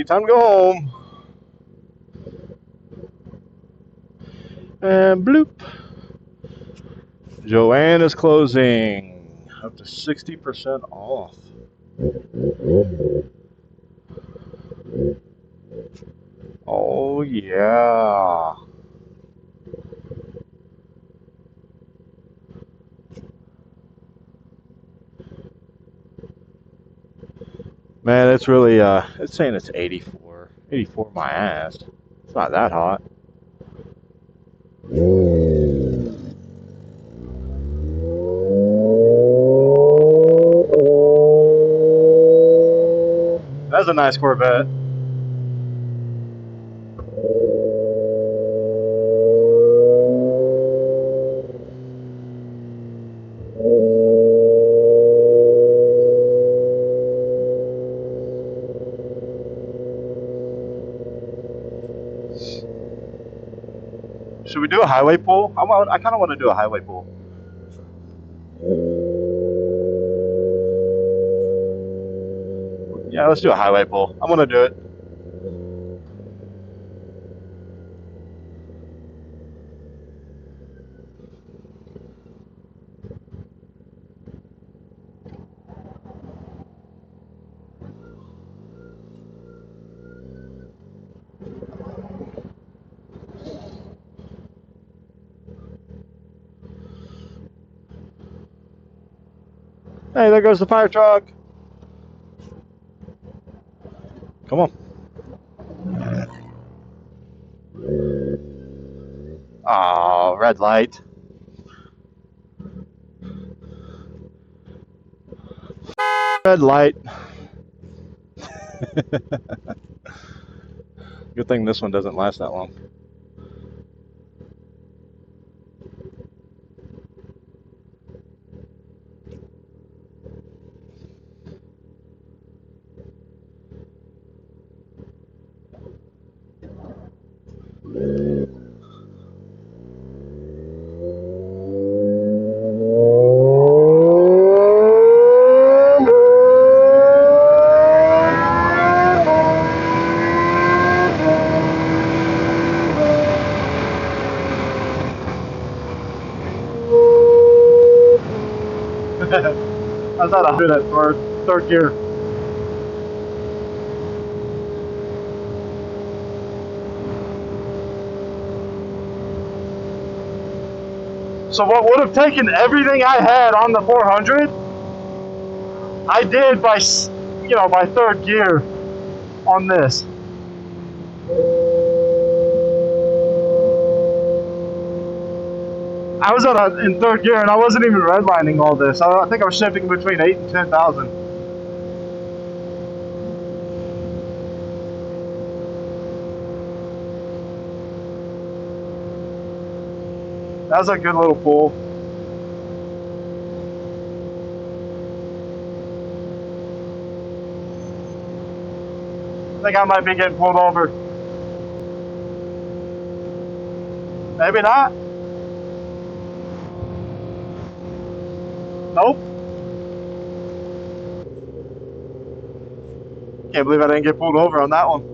Alrighty, time to go home. And bloop. Joann is closing. Up to 60% off. Oh, yeah. Man, it's really, it's saying it's 84. 84 my ass. It's not that hot. That's a nice Corvette. Should we do a highway pull? I kind of want to do a highway pull. Yeah, let's do a highway pull. I'm going to do it. Hey, there goes the fire truck. Come on. Oh, red light. Red light. Good thing this one doesn't last that long. I was at 100 at third gear. So what would have taken everything I had on the 400, I did by, by third gear on this. I was in third gear and I wasn't even redlining all this. I think I was shifting between 8 and 10,000. That was a good little pull. I think I might be getting pulled over. Maybe not. Nope. Can't believe I didn't get pulled over on that one.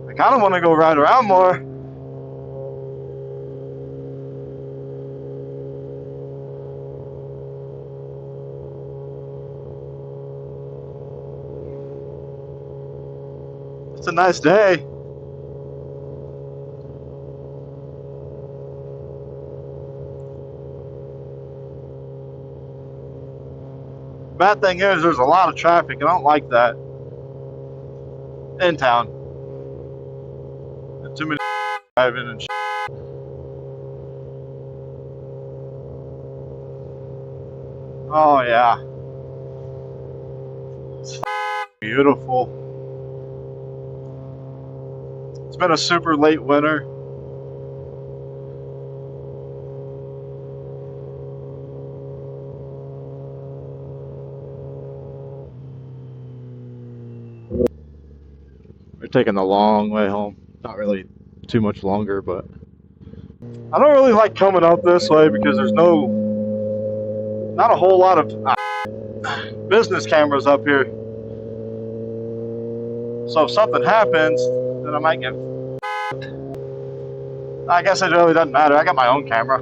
I kind of want to go ride around more. It's a nice day. Bad thing is there's a lot of traffic. I don't like that. In town. Too many driving and shit. Oh yeah. It's beautiful. It's been a super late winter. We're taking the long way home. Not really too much longer, but I don't really like coming out this way because there's not a whole lot of business cameras up here. So if something happens, then I might get... I guess it really doesn't matter. I got my own camera.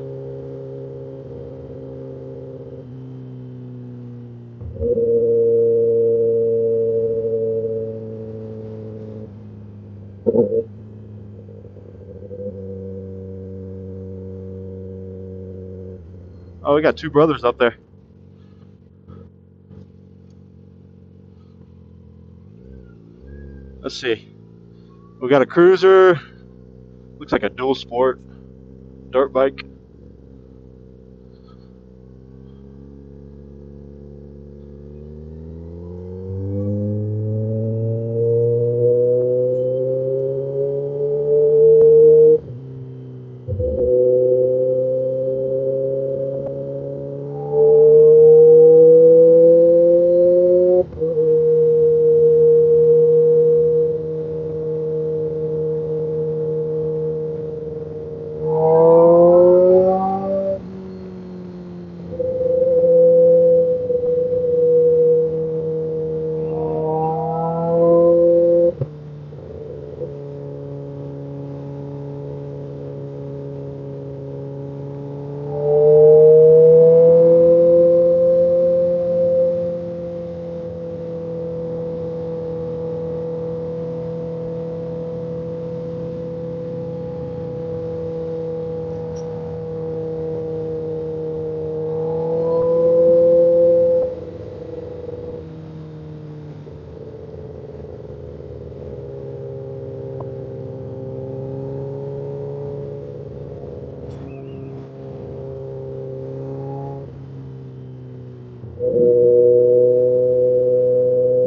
Oh, we got two brothers up there. Let's see. We got a cruiser. Looks like a dual sport dirt bike.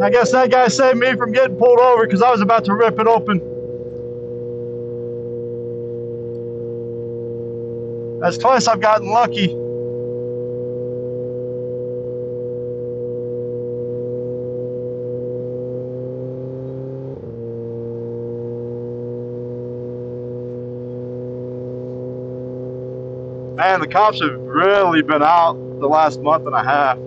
I guess that guy saved me from getting pulled over because I was about to rip it open. That's twice I've gotten lucky. Man, the cops have really been out the last month and a half.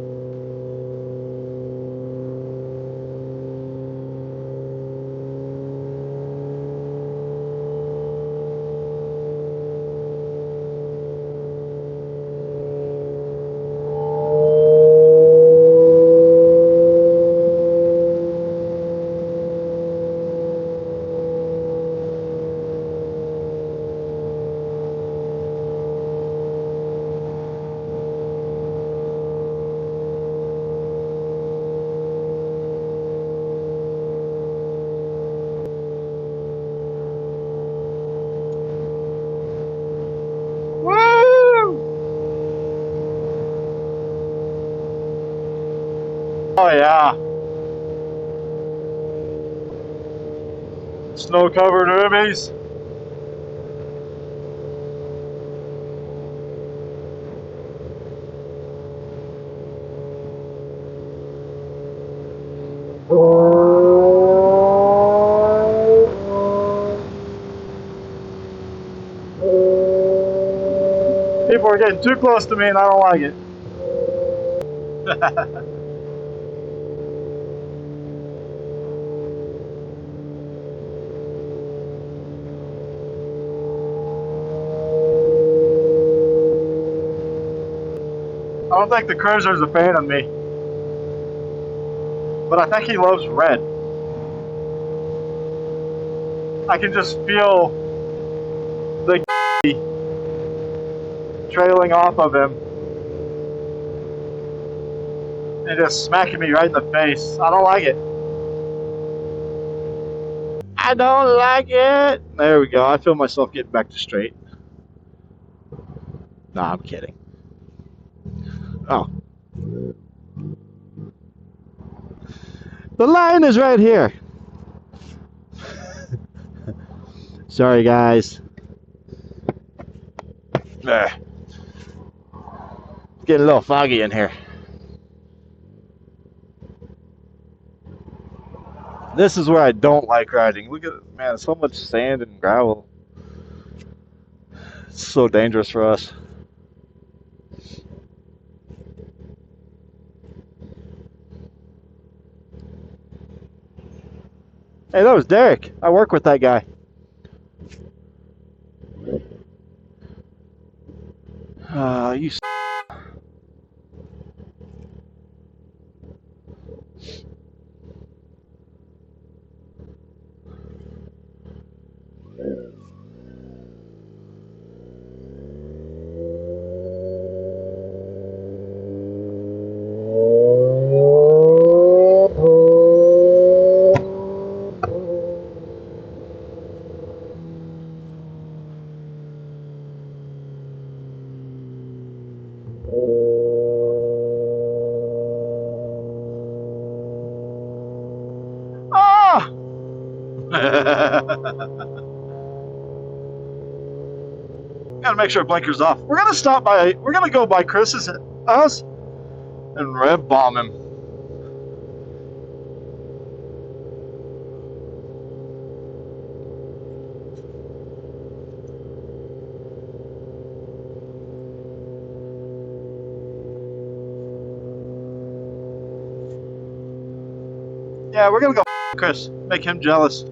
Oh yeah. Snow-covered Rubies. People are getting too close to me and I don't like it. I don't think the cruiser's a fan of me, but I think he loves red. I can just feel the trailing off of him and just smacking me right in the face. I don't like it. I don't like it. There we go. I feel myself getting back to straight. Nah, I'm kidding. Oh. The line is right here. Sorry, guys. Getting a little foggy in here. This is where I don't like riding. Look at it, man, so much sand and gravel. It's so dangerous for us. Hey, that was Derek. I work with that guy. You. Ah! Gotta make sure blinker's off. We're gonna go by Chris's house and rev bomb him. Yeah, we're gonna go Chris. Make him jealous.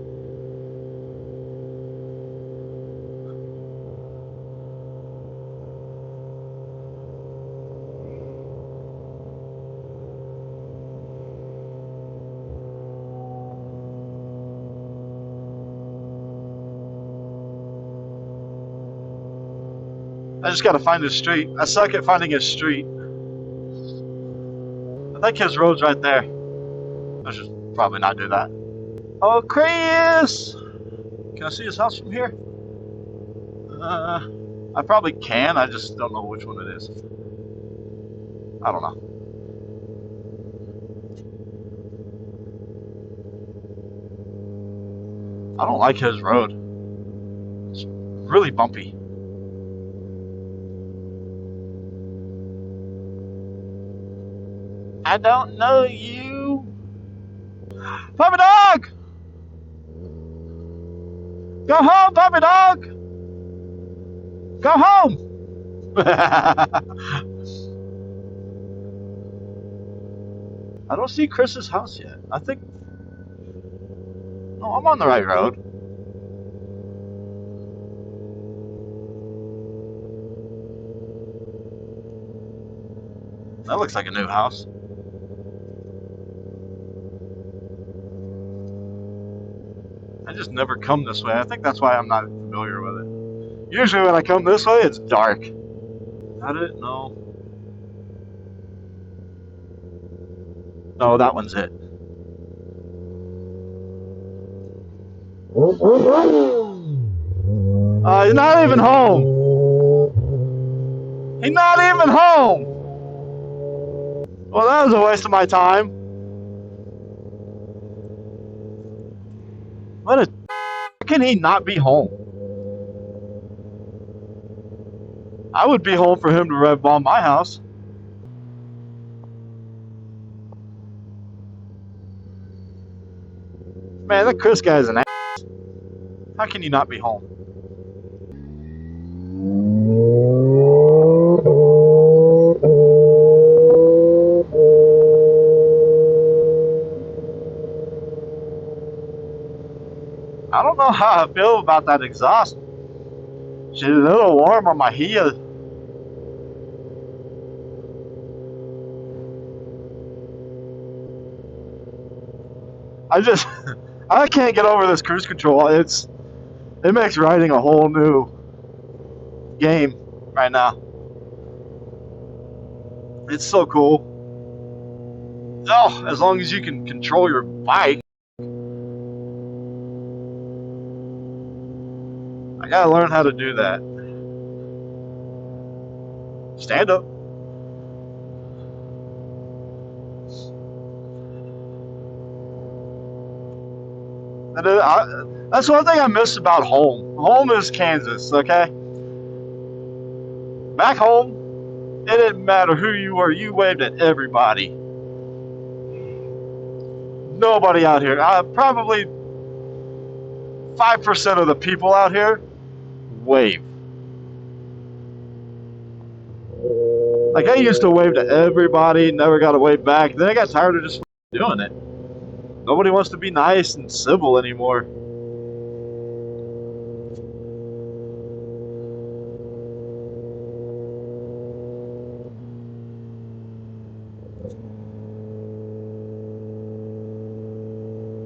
I just gotta find his street. I suck at finding his street. I think his road's right there. I should probably not do that. Oh, Chris! Can I see his house from here? I probably can. I just don't know which one it is. I don't know. I don't like his road. It's really bumpy. I don't know you. Puppy dog! Go home, puppy dog! Go home! I don't see Chris's house yet. I think... No, I'm on the right road. That looks like a new house. I just never come this way. I think that's why I'm not familiar with it. Usually when I come this way, it's dark. Got it? No. No, that one's it. He's not even home. He's not even home. Well, that was a waste of my time. What a... Can he not be home? I would be home for him to rev bomb my house. Man, that Chris guy's an ass. How can you not be home? I don't know how I feel about that exhaust. She's a little warm on my heel. I can't get over this cruise control. It makes riding a whole new game right now. It's so cool. Oh, as long as you can control your bike. I gotta learn how to do that. Stand up. That's one thing I miss about home. Home is Kansas, okay? Back home, it didn't matter who you were, you waved at everybody. Nobody out here, probably 5% of the people out here wave. Like, I used to wave to everybody, never got a wave back. Then I got tired of just doing it. Nobody wants to be nice and civil anymore.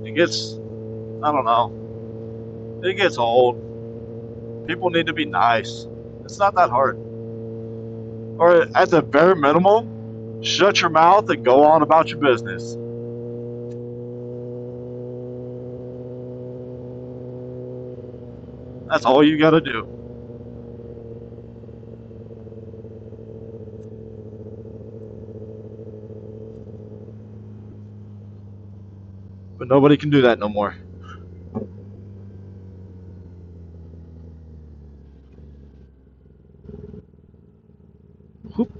It gets, I don't know, it gets old. People need to be nice. It's not that hard. Or at the bare minimum, shut your mouth and go on about your business. That's all you gotta do. But nobody can do that no more. Whoop.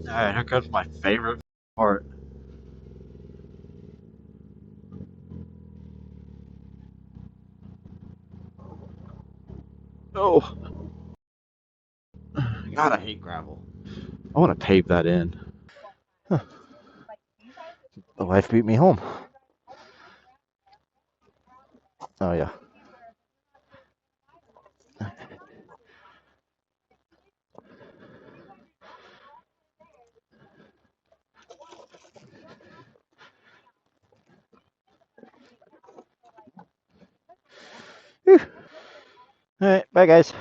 Alright, here comes my favorite part. Oh, God, I hate gravel. I want to pave that in. Huh. The wife beat me home. Oh, yeah. All right, bye, guys.